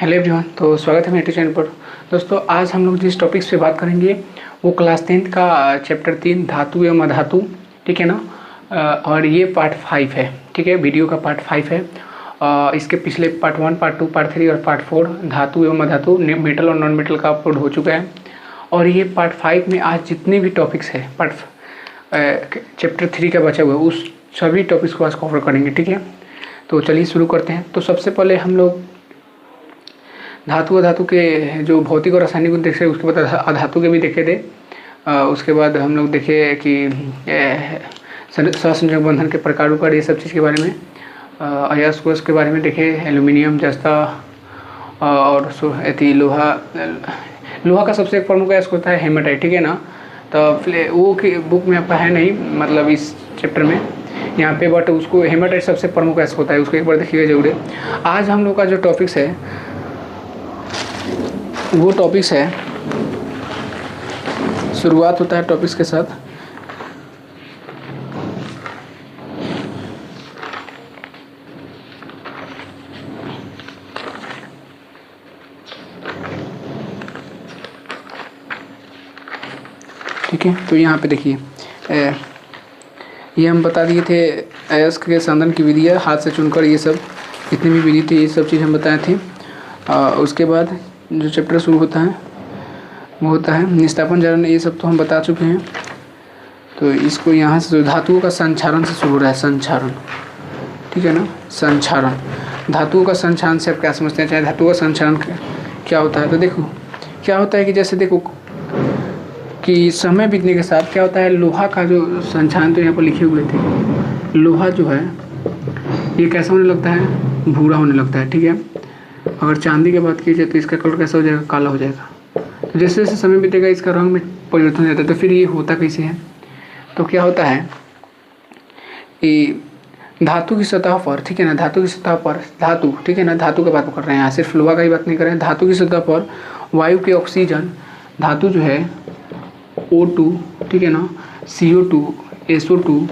Hello everyone, तो स्वागत है मेरे चैनल पर। दोस्तों, आज हम लोग जिस टॉपिक्स पे बात करेंगे वो क्लास 10th का चैप्टर 3 धातु एवं अधातु, ठीक है ना। और ये पार्ट 5 है, ठीक है, वीडियो का पार्ट 5 है। इसके पिछले पार्ट 1, पार्ट 2, पार्ट 3 और पार्ट 4 धातु एवं अधातु, मेटल और नॉन मेटल का अपलोड हो चुका है। और ये पार्ट 5 में आज जितने भी टॉपिक्स है चैप्टर 3 का बचा हुआ है उस सभी टॉपिक्स को आज कवर करेंगे, ठीक है। तो चलिए शुरू करते हैं। तो सबसे पहले हम लोग धातु अधातु के जो भौतिक और रासायनिक गुण देखे, उसके बाद अधातु के भी देखे थे। उसके बाद हम लोग देखे कि सहसंयोजक बंधन के प्रकारों का, ये सब चीज़ के बारे में, अयस्क कोष के बारे में देखे, एल्यूमिनियम, जस्ता और लोहा का सबसे प्रमुख अयस्क होता है हेमाटाइट, ठीक है ना। तो वो की बुक में आपका है नहीं, मतलब इस चैप्टर में यहाँ पे, बट उसको हेमाटाइट सबसे प्रमुख अयस्क होता है, उसको एक बार देखिएगा जरूर है। आज हम लोग का जो टॉपिक्स है वो टॉपिक्स है, शुरुआत होता है टॉपिक्स के साथ। ठीक है, तो यहाँ पे देखिए, ये हम बता दिए थे अयस्क के संधान की विधियाँ, हाथ से चुनकर, ये सब जितनी भी विधि थी ये सब चीज़ हम बताए थे। उसके बाद जो चैप्टर शुरू होता है वो होता है निस्तापन जारण, ये सब तो हम बता चुके हैं। तो इसको यहाँ से धातुओं का संक्षारण से शुरू हो रहा है, संक्षारण, ठीक है ना। संक्षारण, धातुओं का संक्षारण से आप क्या समझते हैं, चाहे धातुओं का संक्षारण क्या होता है। तो देखो क्या होता है कि जैसे देखो कि समय बीतने के साथ क्या होता है, लोहा का जो संक्षारण, तो यहाँ पर लिखे हुए थे, लोहा जो है ये कैसा होने लगता है, भूरा होने लगता है, ठीक है। अगर चांदी की बात की जाए तो इसका कलर कैसा हो जाएगा, काला हो जाएगा। तो जैसे जैसे समय बीतेगा इसका रंग में परिवर्तन हो जाता है। तो फिर ये होता कैसे है, तो क्या होता है कि धातु की सतह पर, ठीक है ना, धातु की सतह पर, धातु, ठीक है ना, धातु की बात कर रहे हैं यहाँ, सिर्फ लोहा का ही बात नहीं कर रहे हैं। धातु की सतह पर वायु के ऑक्सीजन, धातु जो है O2, ठीक है ना, CO2, SO2,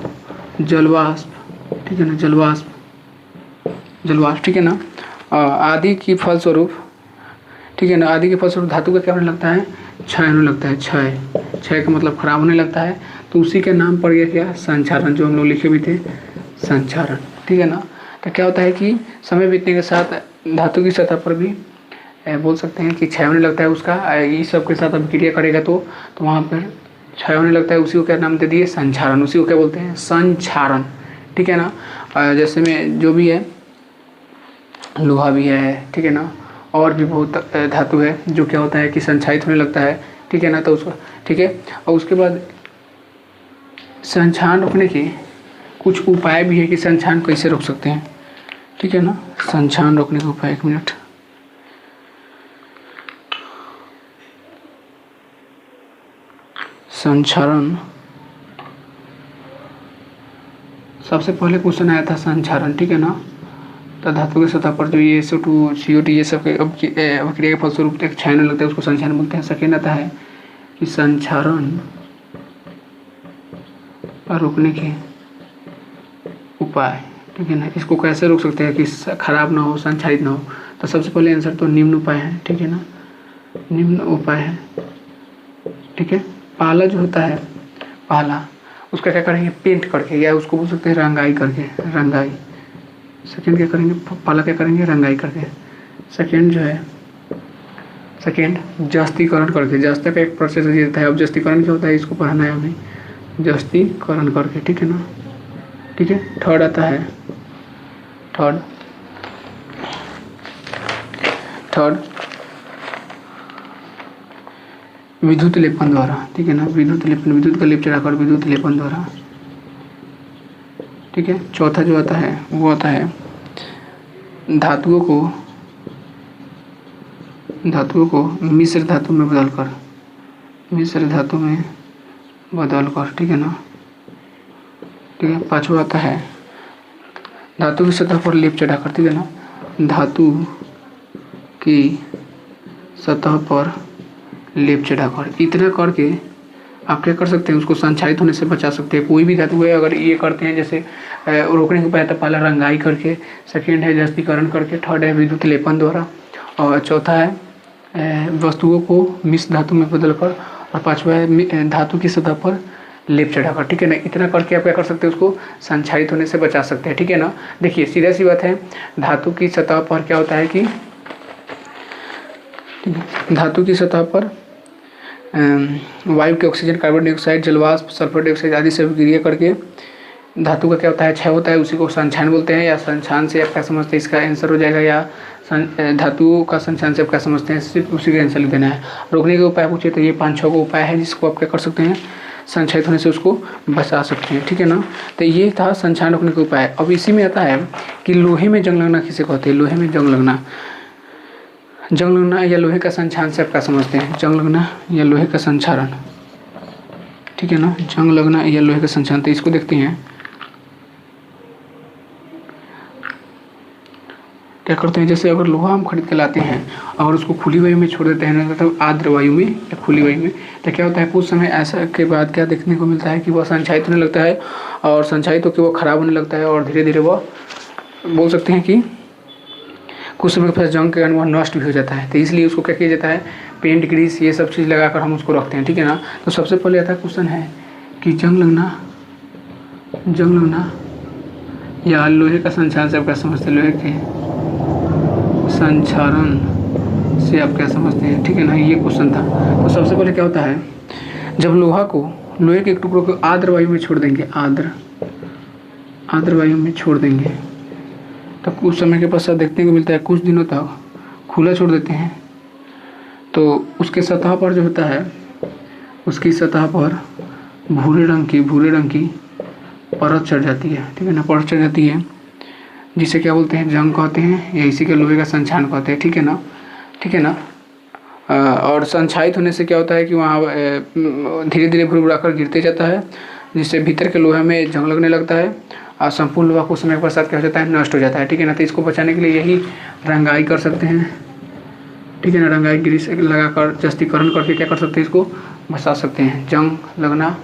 जलवाष्प, ठीक है ना, जलवाष्प, ठीक है ना, आदि की फलस्वरूप, ठीक है ना, आदि के फलस्वरूप धातु का क्या होने लगता है, क्षय होने लगता है। क्षय का मतलब खराब होने लगता है। तो उसी के नाम पड़ गया क्या, संक्षारण, जो हम लोग लिखे भी थे, संक्षारण, ठीक है ना। तो क्या होता है कि समय बीतने के साथ धातु की सतह पर भी बोल सकते हैं कि क्षय होने लगता है उसका, इस सब के साथ अभिक्रिया करेगा तो वहाँ पर क्षय होने लगता है। उसी को क्या नाम दे दिए, संक्षारण, उसी को क्या बोलते हैं, संक्षारण, ठीक है ना। जैसे में जो भी है, लोहा भी है, ठीक है ना, और भी बहुत धातु है जो क्या होता है कि संक्षारित होने लगता है, ठीक है ना। तो उसको, ठीक है, और उसके बाद संक्षारण रोकने के कुछ उपाय भी है कि संक्षारण कैसे रोक सकते हैं, ठीक है ना। संक्षारण रोकने के उपाय, एक मिनट, संक्षारण, सबसे पहले क्वेश्चन आया था संक्षारण, ठीक है ना। तो धातु की सतह पर जो ये SO2, CO2 ये सब अभिक्रिया के फलस्वरूप एक क्षय होने लगता है, उसको संक्षारण बोलते हैं। सेकेंड आता है कि संक्षारण रोकने के उपाय, ठीक है ना, इसको कैसे रोक सकते हैं कि खराब ना हो, संक्षारित ना हो। तो सबसे पहले आंसर तो निम्न उपाय है, ठीक है ना, निम्न उपाय है, ठीक है। पहला जो होता है, पहला उसका क्या करेंगे, पेंट करके, या उसको बोल सकते हैं रंगाई करके, रंगाई। सेकेंड क्या करेंगे, पहला क्या करेंगे, रंगाई करके। सेकेंड जो है, सेकेंड जस्तीकरण करके, जस्ता का एक प्रोसेस रहता है। अब जस्तीकरण क्या होता है, इसको पढ़ाना है हमें, जस्तीकरण करके, ठीक है ना, ठीक है। थर्ड आता है, थर्ड विद्युत लेपन द्वारा, ठीक है ना, विद्युत लेपन, विद्युत का लेप चढ़ाकर विद्युत लेपन द्वारा, ठीक है। चौथा जो आता है वो आता है धातुओं को मिश्र धातु में बदलकर, ठीक है ना, ठीक है। पांचवा आता है धातु की सतह पर लेप चढ़ाकर, ठीक है ना, धातु की सतह पर लेप चढ़ाकर। इतना करके आप क्या कर सकते हैं, उसको संक्षारित होने से बचा सकते हैं। कोई भी धातु है अगर ये करते हैं, जैसे रोकने के उपाय, तो पहला रंगाई करके, सेकेंड है जस्तीकरण करके, थर्ड है विद्युत लेपन द्वारा, और चौथा है वस्तुओं को मिश्र धातु में बदलकर, और पांचवा है धातु की सतह पर लेप चढ़ाकर। ठीक है ना, इतना करके आप क्या कर सकते हैं, उसको संक्षारित होने से बचा सकते हैं। ठीक है ना, देखिए सीधा सी बात है, धातु की सतह पर क्या होता है कि धातु की सतह पर वायु के ऑक्सीजन, कार्बन डाइऑक्साइड, जलवाष्प, सल्फर डाइऑक्साइड आदि से अभिक्रिया करके धातु का क्या होता है, क्षय होता है, उसी को संक्षारण बोलते हैं। या संक्षारण से आप क्या समझते हैं, इसका आंसर हो जाएगा, या धातु का संक्षारण से आप क्या समझते हैं, सिर्फ उसी का आंसर लिख देना है। रोकने के उपाय पूछे तो ये 5-6 को उपाय है जिसको आप क्या कर सकते हैं, संक्षारित होने से उसको बचा सकते हैं। ठीक है ना, तो ये था संक्षारण रोकने के उपाय। अब इसी में आता है कि लोहे में जंग लगना किसे कहते हैं। लोहे में जंग लगना, जंग लगना या लोहे का संक्षारण से आप क्या समझते हैं, जंग लगना या लोहे का संक्षारण। ठीक है ना, जंग लगना या लोहे का संक्षारण, तो इसको देखते हैं क्या करते हैं। जैसे अगर लोहा हम खरीद के लाते हैं और उसको खुली वायु में छोड़ देते हैं, मतलब आर्द्र वायु में या खुली वायु में, तो क्या होता है, कुछ समय ऐसा के बाद क्या देखने को मिलता है कि वह संक्षारित होने लगता है, और संक्षारित होकर वह खराब होने लगता है, और धीरे धीरे वह बोल सकते हैं कि कुछ समय के बाद जंग के कारण वह नष्ट भी हो जाता है। तो इसलिए उसको क्या किया जाता है, पेंट, ग्रीस, ये सब चीज़ लगाकर हम उसको रखते हैं। ठीक है ना, तो सबसे पहले आता क्वेश्चन है कि जंग लगना या लोहे का संक्षारण से आप क्या समझते हैं, लोहे के संक्षारण से आप क्या समझते हैं। ठीक है ना, ये क्वेश्चन था। तो सबसे पहले क्या होता है, जब लोहे के एक टुकड़ों को आर्द्र वायु में छोड़ देंगे, आर्द्र वायु में छोड़ देंगे, तब कुछ समय के पश्चात देखने को मिलता है, कुछ दिनों तक खुला छोड़ देते हैं, तो उसके सतह पर जो होता है, उसकी सतह पर भूरे रंग की परत चढ़ जाती है। ठीक है ना, परत चढ़ जाती है, जिसे क्या बोलते हैं, जंग कहते हैं, या इसी के लोहे का संक्षारण कहते हैं। ठीक है ना, और संक्षारित होने से क्या होता है कि वहाँ धीरे धीरे भुरभुराकर गिरते जाता है, जिससे भीतर के लोहे में जंग लगने लगता है, और संपूर्ण लोहा कुछ समय के पश्चात क्या हो जाता है, नष्ट हो जाता है। ठीक है ना, तो इसको बचाने के लिए यही रंगाई कर सकते हैं। ठीक है ना, रंगाई, ग्रीस लगाकर जस्तीकरण करके क्या कर सकते हैं, इसको बचा सकते हैं, जंग लगना।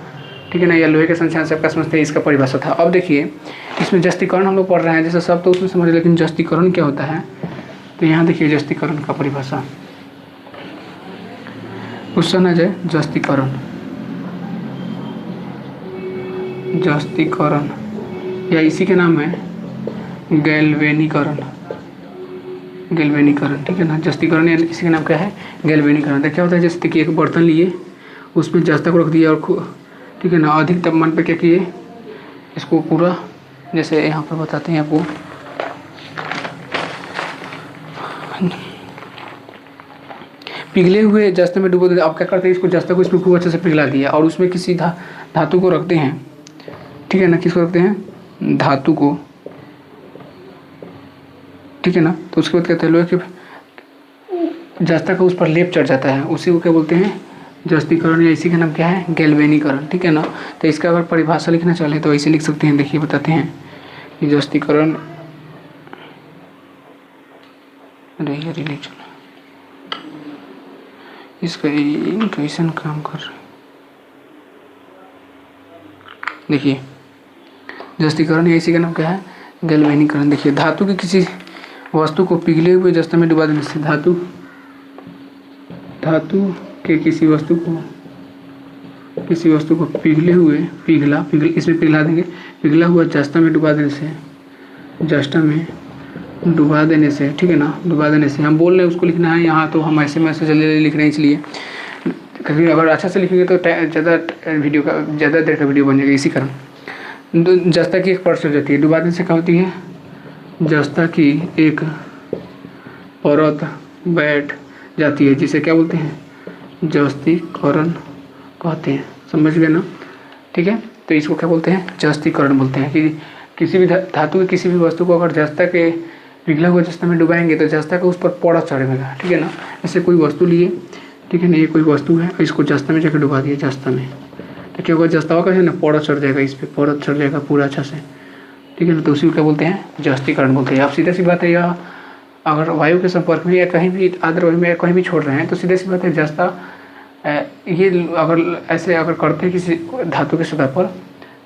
ठीक है ना, या लोहे के संक्षारण से आप क्या समझते हैं, इसका परिभाषा था। अब देखिए इसमें जस्तीकरण हम लोग पढ़ रहे हैं, जैसे सब तो उसमें समझ, लेकिन जस्तीकरण क्या होता है, तो यहाँ देखिए जस्तीकरण का परिभाषा, क्वेश्चन है जस्तीकरण या इसी के नाम है गैल्वेनीकरण। ठीक है ना, जस्तीकरण या इसी का नाम क्या है, गैल्वेनीकरण। तो क्या होता है, जैसे कि एक बर्तन लिए, उसमें जस्ता को रख दिया, और ठीक है ना, अधिक तापमान पे क्या किए, इसको पूरा, जैसे यहाँ पर बताते हैं आपको, पिघले हुए जस्ते में डुबो देते। आप क्या करते हैं, इसको जस्ते को इसमें खूब अच्छे से पिघला दिया, और उसमें किसी धातु को रखते हैं। ठीक है ना, किसको रखते हैं, धातु को। ठीक है ना, तो उसके बाद कहते हैं लोहे के जस्ता का उस पर लेप चढ़ जाता है, उसी को क्या बोलते हैं, जस्तीकरण, या इसी का नाम क्या है, गैल्वेनीकरण। ठीक है ना, तो इसका अगर परिभाषा लिखना चाहे तो ऐसे लिख सकते हैं। देखिए बताते हैं कि जस्तीकरण, नहीं चला, इसका कैसन काम कर रहा है, देखिए जस्तीकरण, या इसी का नाम क्या है, गैल्वेनीकरण। देखिए धातु की किसी वस्तु को पिघले हुए जस्ते में डुबा देने से, धातु के किसी वस्तु को इसमें पिघला देंगे, पिघला हुआ जस्ता में डुबा देने से, ठीक है ना, डुबा देने से हम बोल रहे हैं उसको लिखना है यहाँ, तो हम ऐसे में ऐसे जल्दी लिख रहे हैं, इसलिए कभी अगर अच्छा से लिखेंगे तो ज़्यादा देर का वीडियो बन जाएगा। इसी कारण जस्ता की एक परत चढ़ जाती है, डुबा देने से क्या होती है, जस्ता की एक परत बैठ जाती है, जिसे क्या बोलते हैं, जस्तीकरण कहते हैं। समझ गए ना, ठीक है, तो इसको क्या बोलते हैं, जस्तीकरण बोलते हैं। कि किसी भी धातु की किसी भी वस्तु को अगर जस्ता के पिघला हुआ जस्ता में डुबाएंगे तो जस्ता का उस पर परत चढ़ेगा। ठीक है ना, ऐसे कोई वस्तु लिए, ठीक है ना, ये कोई वस्तु है, इसको जस्ता में जाकर डुबा दिया, जस्ता में, तो क्या होगा, जस्ता का है ना, परत चढ़ जाएगा, इस पर परत चढ़ जाएगा पूरा अच्छा से। ठीक है ना, तो उसी को क्या बोलते हैं, जस्तीकरण बोलते हैं। आप सीधा सी बात है, या अगर वायु के संपर्क में या कहीं भी आर्द्र वायु में कहीं भी छोड़ रहे हैं तो सीधे सी बात है, जस्ता ये अगर करते हैं किसी धातु की सतह पर,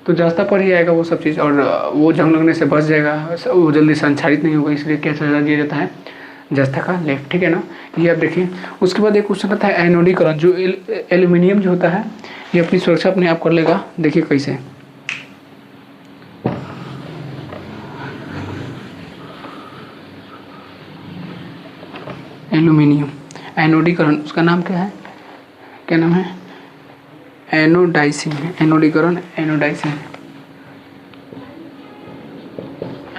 तो जस्ता पर ही आएगा वो सब चीज़, और वो जंग लगने से बच जाएगा, वो जल्दी संक्षारित नहीं होगा। इसलिए क्या सजा दिया जाता है, जस्ता का लेफ्ट, ठीक है ना। ये आप देखिए। उसके बाद एक क्वेश्चन आता है एनोडीकरण, जो एल्यूमिनियम जो होता है ये अपनी सुरक्षा अपने आप कर लेगा। देखिए कैसे, एल्यूमिनियम एनोडीकरण, उसका नाम क्या है, क्या नाम है, एनोडाइसिंग, एनोडीकरण, एनोडाइसिंग,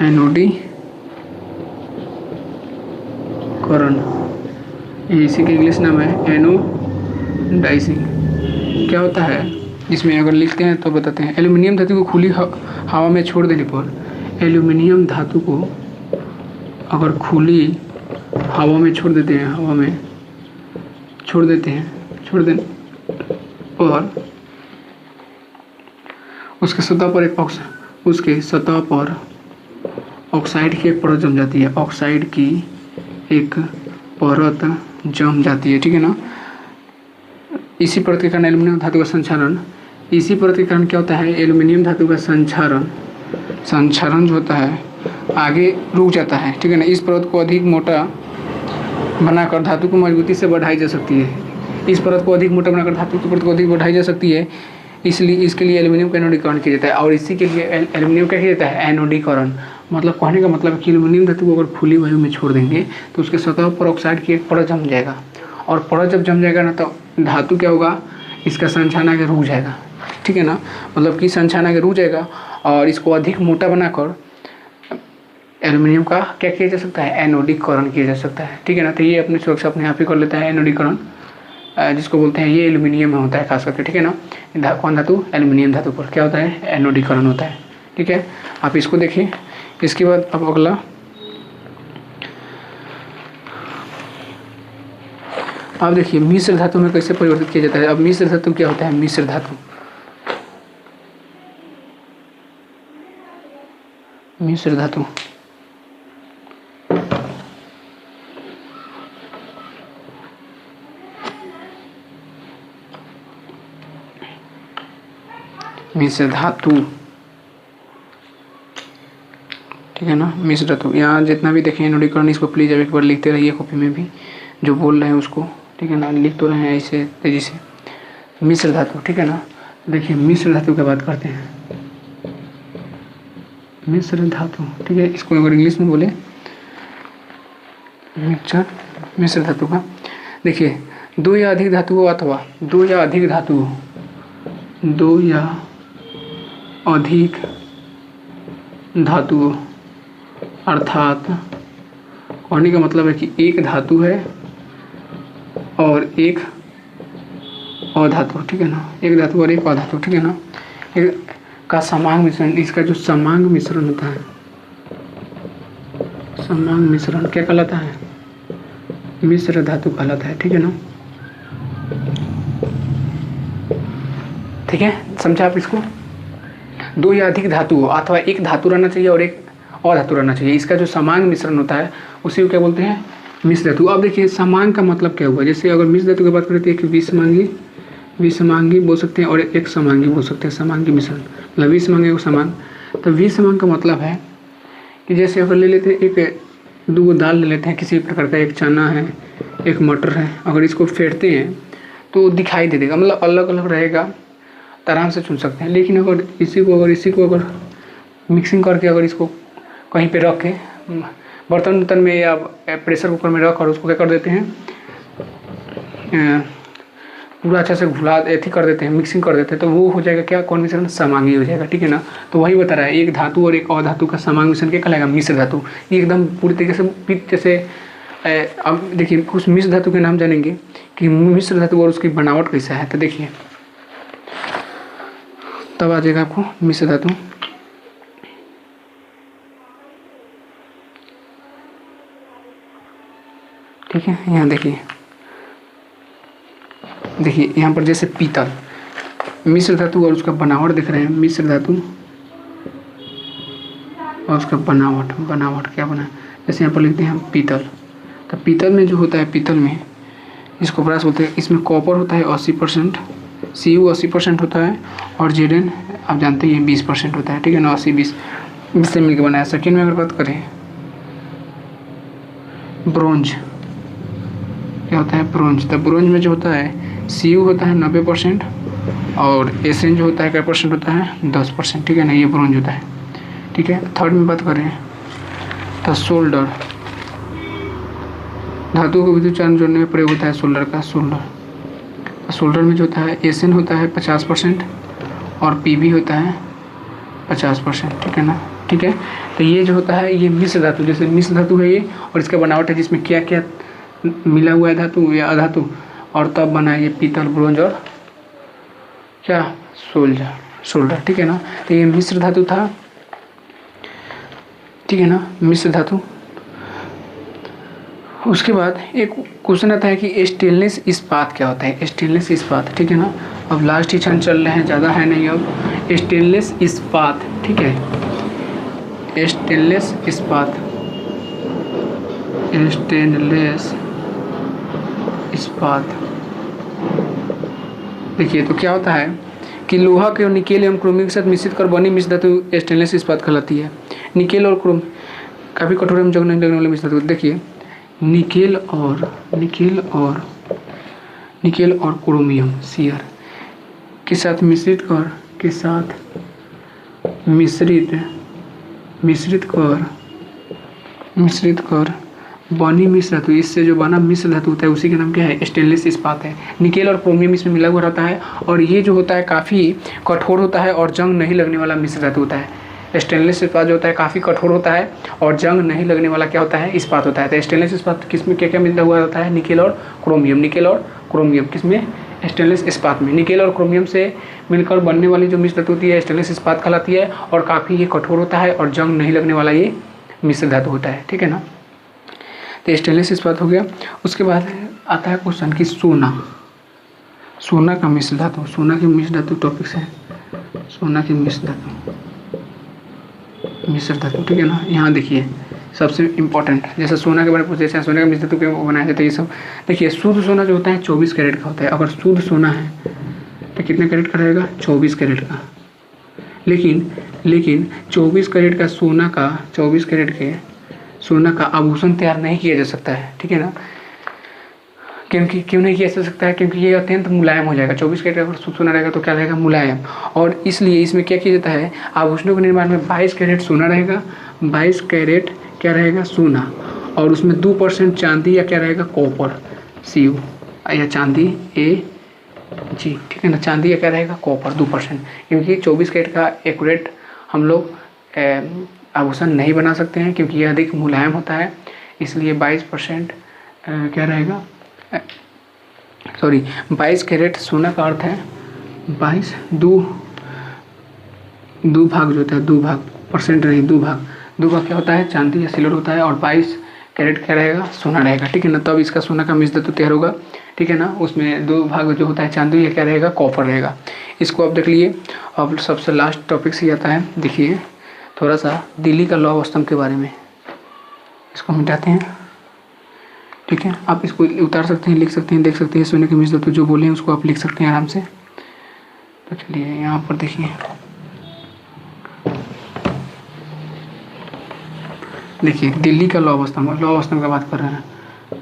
एनोडीकरण, ये इसी का इंग्लिश नाम है एनोडाइसिंग। क्या होता है इसमें, अगर लिखते हैं तो बताते हैं। एल्यूमिनियम धातु को खुली हवा में छोड़ देने पर, एल्यूमिनियम धातु को अगर खुली हवा में छोड़ देते हैं, हवा में छोड़ देते हैं, छोड़ देने पर उसके सतह पर उसके सतह पर ऑक्साइड की एक परत जम जाती है, ऑक्साइड की एक परत जम जाती है, ठीक है ना। इसी परत के कारण एल्यूमिनियम धातु का संक्षारण, इसी परत के कारण क्या होता है, एल्यूमिनियम धातु का संक्षारण जो होता है आगे रुक जाता है, ठीक है ना। इस परत को अधिक मोटा बनाकर धातु को मजबूती से बढ़ाई जा सकती है, इस परत को अधिक मोटा बनाकर धातु की परत को अधिक बढ़ाई जा सकती है, इसलिए इसके लिए एल्यूमिनियम का एनोडीकरण किया जाता है। और इसी के लिए एल्यूमिनियम का किया जाता है एनोडीकरण। मतलब कहने का मतलब है कि एल्यूमिनियम धातु को अगर खुली वायु में छोड़ देंगे तो उसके सतह पर ऑक्साइड की एक परत जम जाएगा, और परत जब जम जाएगा ना तो धातु क्या होगा, इसका संक्षारण आगे रुक जाएगा, ठीक है ना। मतलब कि संक्षारण आगे रुक जाएगा और इसको अधिक मोटा बनाकर एल्यूमिनियम का क्या किया जा सकता है, एनोडीकरण किया जा सकता है, ठीक है ना। तो ये अपनी सुरक्षा अपने आप ही कर लेता है एनोडीकरण, जिसको बोलते हैं, ये एल्यूमिनियम में होता है खास करके, ठीक है ना। कौन धातु, एल्यूमिनियम धातु पर क्या होता है, एनोडीकरण होता है, ठीक है। आप इसको देखिए। इसके बाद अब अगला, आप देखिए मिश्र धातु में कैसे परिवर्तित किया जाता है। अब मिश्र धातु क्या होता है, मिश्र धातु, मिश्र धातु मिश्र धातु, ठीक है ना। मिश्र धातु, यहाँ जितना भी देखें एनोडीकरण, इसको प्लीज एक बार लिखते रहिए कॉपी में भी, जो बोल रहे हैं उसको, ठीक है ना, लिख तो रहे हैं ऐसे तेजी से। मिश्र धातु, ठीक है ना। देखिए मिश्र धातु की बात करते हैं, मिश्र धातु, ठीक है। इसको अगर इंग्लिश में बोले मिक्सचर, मिश्र धातु का, देखिए दो या अधिक धातुओं अथवा दो या अधिक धातुओं, दो या अधिक धातुओं, अर्थात कहने का मतलब है कि एक धातु है और एक अधातु, ठीक है ना, एक धातु और एक अधातु, ठीक है ना, एक का समांग मिश्रण, इसका जो समांग मिश्रण होता है, समांग मिश्रण क्या कहलाता है, मिश्र धातु कहलाता है, ठीक है ना। ठीक है, समझा आप इसको। दो या अधिक धातु अथवा एक धातु रहना चाहिए और एक अधातु रहना चाहिए, इसका जो समांग मिश्रण होता है उसी को क्या बोलते हैं, मिश्र धातु। अब देखिए समांग का मतलब क्या हुआ, जैसे अगर मिश्र धातु की बात करें तो एक विषमांगी बोल सकते हैं और एक समांगी बोल सकते हैं, समांगी मिश्रण मतलब विषमांगी और समांग। तो विषमांग का मतलब है कि जैसे अगर ले लेते हैं एक दो दाल ले लेते हैं किसी प्रकार का, एक चना है एक मटर है, अगर इसको फेंटते हैं तो दिखाई दे देगा, मतलब अलग अलग रहेगा, तो आराम से चुन सकते हैं। लेकिन अगर इसी को अगर मिक्सिंग करके अगर इसको कहीं पे रख के बर्तन में या प्रेशर कुकर में रख और उसको क्या कर देते हैं, पूरा अच्छा से घुला कर देते हैं, मिक्सिंग कर देते हैं, तो वो हो जाएगा क्या, कौन मिश्रण, समांगी हो जाएगा, ठीक है ना। तो वही बता रहा है एक धातु और एक अधातु का समांग मिश्रण क्या कहलाएगा, मिश्र धातु। ये एकदम पूरी तरीके से जैसे अब देखिए कुछ मिश्र धातु के नाम जानेंगे कि मिश्र धातु और उसकी बनावट कैसा है, तो देखिए तब आ जाएगा आपको मिश्र धातु। ठीक है, यहाँ देखिए यहाँ पर जैसे पीतल, मिश्र धातु और उसका बनावट देख रहे हैं, मिश्र धातु और उसका बनावट क्या बना, जैसे यहाँ पर लिखते हैं हम पीतल। तो पीतल में जो होता है, पीतल में इसको ब्रास बोलते हैं, इसमें कॉपर होता है 80%, Cu 80% होता है और Zn आप जानते हैं 20% होता है, ठीक है ना, 80-20 से मिलकर बनाया। सेकेंड में अगर बात करें ब्रोंज, क्या होता है ब्रोंज। तो ब्रोंज में जो होता है Cu होता है 90% और Sn जो होता है क्या परसेंट होता है 10%, ठीक है ना, ये ब्रोंज होता है, ठीक है। थर्ड में बात करें तो सोल्डर, धातु को विद्युत चालन जोड़ने में प्रयोग होता है सोल्डर का, सोल्डर में जो होता है Sn होता है 50% और Pb होता है 50%, ठीक है ना, ठीक है। तो ये जो होता है ये मिश्र धातु, जैसे मिश्र धातु है ये, और इसका बनावट है जिसमें क्या क्या मिला हुआ है धातु या अधातु, और तब बना है ये पीतल, ब्रोंज और क्या सोल्डर, ठीक है ना। तो ये मिश्र धातु था, ठीक है ना, मिश्र धातु। उसके बाद एक क्वेश्चन आता है कि स्टेनलेस इस्पात क्या होता है, स्टेनलेस इस्पात, ठीक है ना। अब लास्ट ही क्षण चल रहे हैं, ज़्यादा है नहीं। अब स्टेनलेस इस्पात, ठीक है, स्टेनलेस इस्पात, स्टेनलेस इस्पात। देखिए तो क्या होता है कि लोहा के और निकेल एवं क्रोमियम के साथ मिश्रित कर बनी मिश्र धातु स्टेनलेस इस्पात कहलाती है। निकेल और क्रोम काफ़ी कठोर एवं जंग नहीं लगने वाले मिश्र धातु। देखिए निकेल और क्रोमियम सीआर के साथ मिश्रित कर बनी मिश्र धातु, इससे जो बना मिश्र धातु होता है उसी का नाम क्या है, स्टेनलेस इस्पात है। निकेल और क्रोमियम इसमें मिला हुआ रहता है और ये जो होता है काफ़ी कठोर होता है और जंग नहीं लगने वाला मिश्र धातु होता है। स्टेनलेस इस्पात जो होता है काफ़ी कठोर होता है और जंग नहीं लगने वाला क्या होता है, इस्पात होता है। तो स्टेनलेस इस्पात किसमें क्या क्या मिला हुआ होता है, निकेल और क्रोमियम किसमें, स्टेनलेस इस्पात में। निकेल और क्रोमियम से मिलकर बनने वाली जो मिश्र धातु होती है स्टेनलेस इस्पात कहलाती है और काफ़ी ये कठोर होता है और जंग नहीं लगने वाला ये मिश्र धातु होता है, ठीक है ना। तो स्टेनलेस इस्पात हो गया। उसके बाद आता है क्वेश्चन कि सोना का मिश्र धातु, सोना की मिश्र धातु टॉपिक है, सोना की मिश्र धातु, ठीक है ना। यहाँ देखिए सबसे इम्पोर्टेंट, जैसे सोना के बारे में पूछते हैं, सोने का मिश्र धातु क्यों बनाया जाता है, ये सब देखिए। शुद्ध सोना जो होता है 24 कैरेट का होता है। अगर शुद्ध सोना है तो कितने कैरेट का रहेगा, 24 कैरेट का। लेकिन 24 कैरेट का सोना का, 24 कैरेट के सोना का आभूषण तैयार नहीं किया जा सकता है, ठीक है ना। क्यों नहीं किया जा सकता है, क्योंकि ये अत्यंत मुलायम हो जाएगा। 24 कैरेट अगर शुद्ध सोना रहेगा तो क्या रहेगा, मुलायम। और इसलिए इसमें क्या किया जाता है, आभूषणों के निर्माण में 22 कैरेट सोना रहेगा, 22 कैरेट क्या रहेगा, सोना, और उसमें 2% चांदी या क्या रहेगा, कॉपर, Cu या चांदी Ag, ठीक है ना। चांदी या क्या रहेगा, कॉपर 2%, क्योंकि 24 कैरेट का एक्यूरेट हम लोग आभूषण नहीं बना सकते हैं क्योंकि यह अधिक मुलायम होता है। इसलिए 22% क्या रहेगा, 22 कैरेट सोना का अर्थ है 22 दो भाग जो होता है, 2 भाग परसेंट नहीं, 2 भाग क्या होता है, चांदी या सिल्वर होता है और 22 कैरेट क्या रहेगा, सोना रहेगा, ठीक है ना। तब इसका सोना का मिश्र धातु तैयार होगा, ठीक है ना। उसमें 2 भाग जो होता है चांदी या क्या रहेगा, कॉपर रहेगा। इसको आप देख लिए। अब सबसे लास्ट टॉपिक से आता है, देखिए थोड़ा सा दिल्ली का लौह स्तंभ के बारे में, इसको मिटाते हैं, ठीक है। आप इसको उतार सकते हैं, लिख सकते हैं, देख सकते हैं। सोने के मिश्र धातु जो बोले हैं उसको आप लिख सकते हैं आराम से। तो चलिए यहाँ पर देखिए, दिल्ली का लौह स्तंभ की बात कर रहे हैं।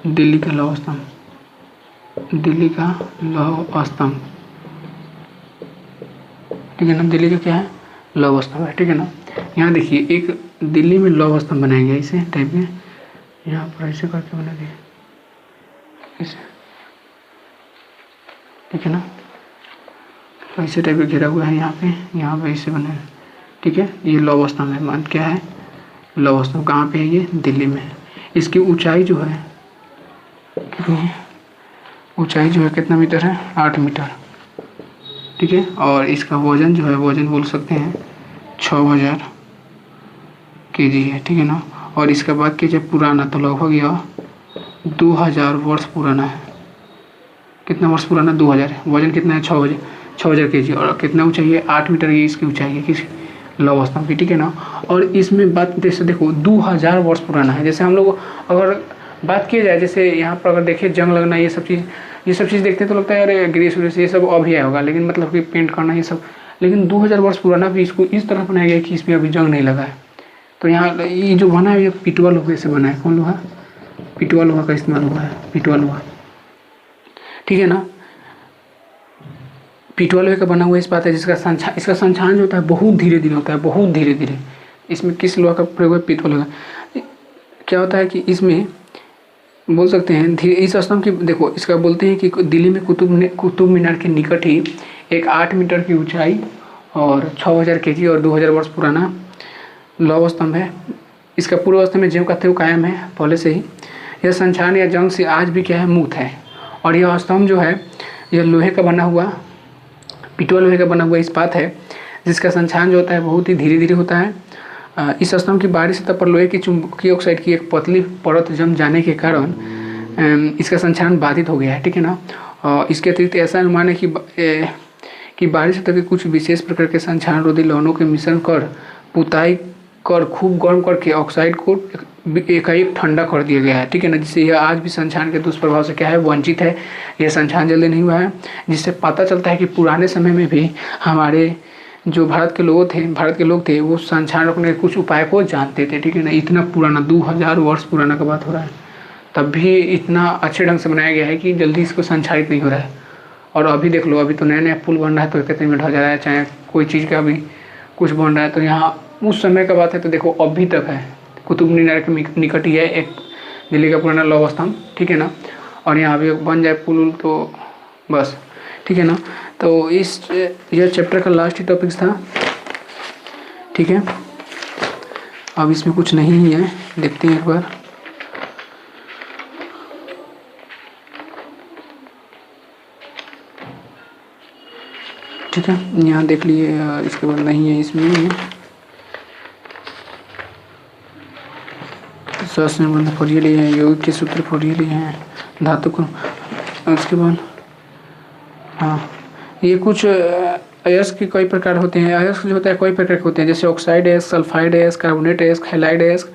दिल्ली का लौह स्तंभ, ठीक है ना। दिल्ली का क्या है, लौह स्तंभ है, ठीक है ना। यहाँ देखिए एक दिल्ली में लौह स्तंभ बनाएंगे इसे टाइप में, यहाँ पर ऐसे करके बना दिए ऐसे, ठीक है ना। ऐसे टाइप का घेरा हुआ है यहाँ पे ऐसे बने, ठीक है। ये लौह स्तंभ है, मान क्या है, लौह स्तंभ। कहाँ पे है ये, दिल्ली में है। इसकी ऊंचाई जो है कितनी, ऊंचाई जो है कितना मीटर है, 8 मीटर, ठीक है। और इसका वजन जो है, वजन बोल सकते हैं 6000 kg है, ठीक है ना। और इसका बात की जाए पुराना, तो लगभग यह 2000 वर्ष पुराना है। कितना वर्ष पुराना, 2000। वजन कितना है, 6000 kg और कितना ऊंचाई है, 8 मीटर की इसकी ऊंचाई है, किस लौह स्तंभ की, ठीक है ना। और इसमें बात जैसे देखो 2000 वर्ष पुराना है। जैसे हम लोग अगर बात की जाए, जैसे यहाँ पर अगर देखिए जंग लगना, ये सब चीज़ देखते तो लगता है अरे ग्रीस व्रीस ये सब अभी आया होगा, लेकिन मतलब कि पेंट करना ये सब, लेकिन 2000 वर्ष पुराना भी इसको इस तरह बनाया गया कि इसमें अभी जंग नहीं लगा है। तो यहाँ ये जो बना है ये पिटवा लोहे से बना है। कौन लोहा, पिटवा लोहा का इस्तेमाल हुआ है, पिटवा लोहा, ठीक है ना। पिटवा लोहे का बना हुआ इस्पात है जिसका संचान, इसका संचालन जो होता है बहुत धीरे धीरे होता है, बहुत धीरे धीरे। इसमें किस लोहा का प्रयोग है? पिटवा लोहा। क्या होता है कि इसमें बोल सकते हैं धीरे, इस स्तंभ की देखो, इसका बोलते हैं कि दिल्ली में कुतुब मीनार के निकट ही एक 8 मीटर की ऊंचाई और 6000 केजी और 2000 वर्ष पुराना लौह स्तंभ है। इसका पूर्व अवस्था में ज्यों का त्यों कायम है पहले से ही। यह संक्षारण या जंग से आज भी क्या है? मुक्त है। और यह स्तंभ जो है यह लोहे का बना हुआ, पिटवा लोहे का बना हुआ इस्पात है जिसका संक्षारण जो होता है बहुत ही धीरे धीरे होता है। इस स्तंभ की बाहरी सतह पर लोहे की चुंबकीय ऑक्साइड की एक पतली परत जम जाने के कारण इसका संक्षारण बाधित हो गया है, ठीक है ना। इसके अतिरिक्त ऐसा अनुमान है कि बाहरी सतह के कुछ विशेष प्रकार के संक्षारण रोधी लवणों के मिश्रण कर पुताई कर खूब गर्म करके ऑक्साइड को एकाएक ठंडा कर दिया गया है, ठीक है ना। जिससे यह आज भी संक्षारण के दुष्प्रभाव से क्या है? वंचित है। यह संक्षारण जल्दी नहीं हुआ है, जिससे पता चलता है कि पुराने समय में भी हमारे जो भारत के लोग थे वो संक्षारण रोकने के कुछ उपाय को जानते थे, ठीक है ना। इतना पुराना 2000 वर्ष पुराना का बात हो रहा है, तब भी इतना अच्छे ढंग से बनाया गया है कि जल्दी इसको संक्षारित नहीं हो रहा है। और अभी देख लो, अभी तो नया नया पुल बन रहा है तो कितने मिनट हो जा रहा है, चाहे कोई चीज़ का भी कुछ बन रहा है तो यहाँ उस समय का बात है तो देखो अभी तक है। कुतुब मीनार के निकट ही है एक दिल्ली का पुराना लौह स्तंभ, ठीक है ना। और यहाँ अभी बन जाए पुल तो बस, ठीक है ना। तो यह चैप्टर का लास्ट ही टॉपिक्स था, ठीक है। अब इसमें कुछ नहीं ही है, देखते हैं एक बार। ठीक है, यहाँ देख लिए, इसके बाद नहीं है, इसमें नहीं है। श्वास निर्बंध पढ़िए लिए हैं, योग के सूत्र पढ़िए लिए हैं, धातु को। उसके बाद हाँ, ये कुछ अयस्क के कई प्रकार होते हैं। अयस्क जो होता है कई प्रकार के होते हैं, जैसे ऑक्साइड अयस्क, सल्फाइड अयस्क, कार्बोनेट अयस्क, हैलाइड अयस्क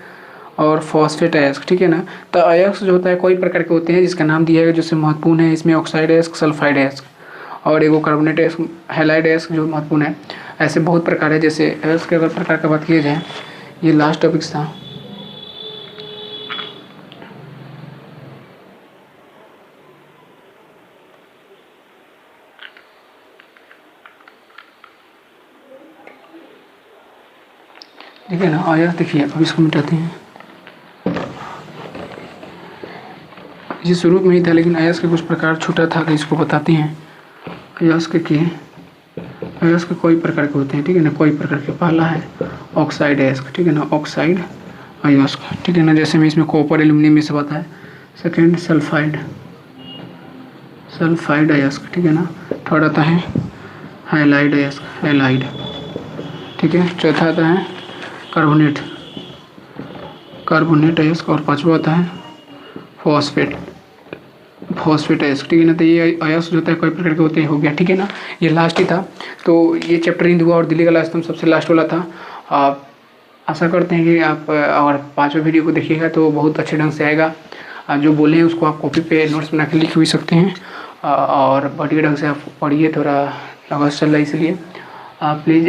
और फॉस्फेट अयस्क, ठीक है ना। तो अयस्क जो होता है कई प्रकार के होते हैं जिसका नाम दिया है जिससे महत्वपूर्ण है। इसमें ऑक्साइड अयस्क, सल्फाइड अयस्क और एगो कार्बोनेट अयस्क, हैलाइड अयस्क जो महत्वपूर्ण है। ऐसे बहुत प्रकार है। जैसे अयस्क के अगर प्रकार का बात किया जाए, ये लास्ट टॉपिक्स था। ठीक है ना। अयस्क देखिए, अब इसको मिटाते हैं। ये शुरू में ही था लेकिन अयस्क के कुछ प्रकार छूटा था, तो इसको बताते हैं। अयस्क कई प्रकार के होते हैं, ठीक है ना, कई प्रकार के। पहला है ऑक्साइड अयस्क, ठीक है ना, ऑक्साइड अयस्क, ठीक है ना, जैसे में इसमें कॉपर एल्यूमिनियम ये सब आता है। सेकेंड सल्फाइड अयस्क, ठीक है ना। थर्ड आता है हैलाइड अयस्क, हैलाइड, ठीक है। चौथा आता है कार्बोनेट अयस्क और पांचवा आता है फॉस्फेट अयस्क, ठीक है ना। तो ये अयस्क जो होता है कई प्रकार के होते हैं, हो गया, ठीक है ना। ये लास्ट ही था। तो ये चैप्टर हिंद हुआ और दिल्ली का लास्ट स्तंभ सबसे लास्ट वाला था। आप आशा करते हैं कि आप और 5वें वीडियो को देखिएगा तो बहुत अच्छे ढंग से आएगा। जो बोले हैं उसको आप कॉपी पे नोट्स बना के लिख भी सकते हैं और बढ़िया ढंग से आप पढ़िए। थोड़ा अगस्त चल रहा है इसलिए आप please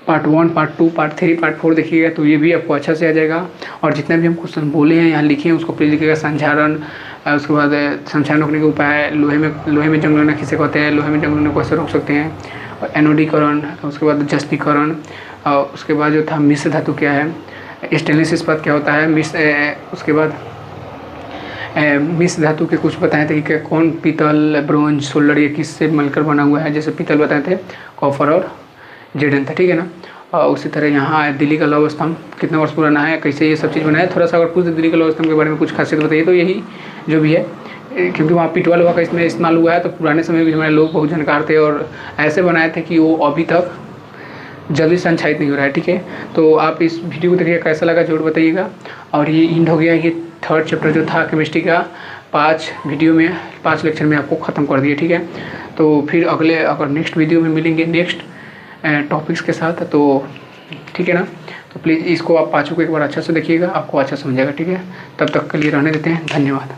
part 1, part 2, part 3, part 4 देखिएगा तो ये भी आपको अच्छा से आ जाएगा। और जितना भी हम क्वेश्चन बोले हैं यहाँ लिखे हैं उसको प्लीज़ लिखिएगा। संक्षारण, उसके बाद संक्षारण रोकने के उपाय, लोहे में जंग लगना किसे कहते हैं, लोहे में जंग लगने को कैसे रोक सकते हैं, और एनोडीकरण, उसके बाद जस्तीकरण, और उसके बाद जो था मिश्र धातु क्या है, स्टेनलेस इस्पात क्या होता है, उसके बाद मिश्र धातु के कुछ बताए थे कि कौन पीतल, ब्रोंज, सोल्डर ये किससे मिलकर बना हुआ है। जैसे पीतल बताए थे कॉपर और जेडन था, ठीक है ना। और उसी तरह यहाँ दिल्ली का लौह स्तंभ कितने वर्ष पुराना है, कैसे ये सब चीज़ बनाया। थोड़ा सा अगर पूछ दिल्ली का लौह स्तंभ के बारे में कुछ खासियत बताइए तो यही जो भी है, क्योंकि वहाँ पिटवा लोहा का इसमें इस्तेमाल हुआ है तो पुराने समय में भी हमारे लोग बहुत जानकार थे और ऐसे बनाए थे कि वो अभी तक जल्दी संक्षारित नहीं हो रहा है, ठीक है। तो आप इस वीडियो को देखिए, कैसा लगा जरूर बताइएगा। और ये इंड हो गया, ये 3rd चैप्टर जो था केमिस्ट्री का 5 वीडियो में 5 लेक्चर में आपको ख़त्म कर दिए, ठीक है। तो फिर अगले अगर नेक्स्ट वीडियो में मिलेंगे नेक्स्ट टॉपिक्स के साथ, तो ठीक है ना। तो प्लीज़ इसको आप 5 को एक बार अच्छा से देखिएगा, आपको अच्छा समझेगा, ठीक है। तब तक के लिए रहने देते हैं, धन्यवाद।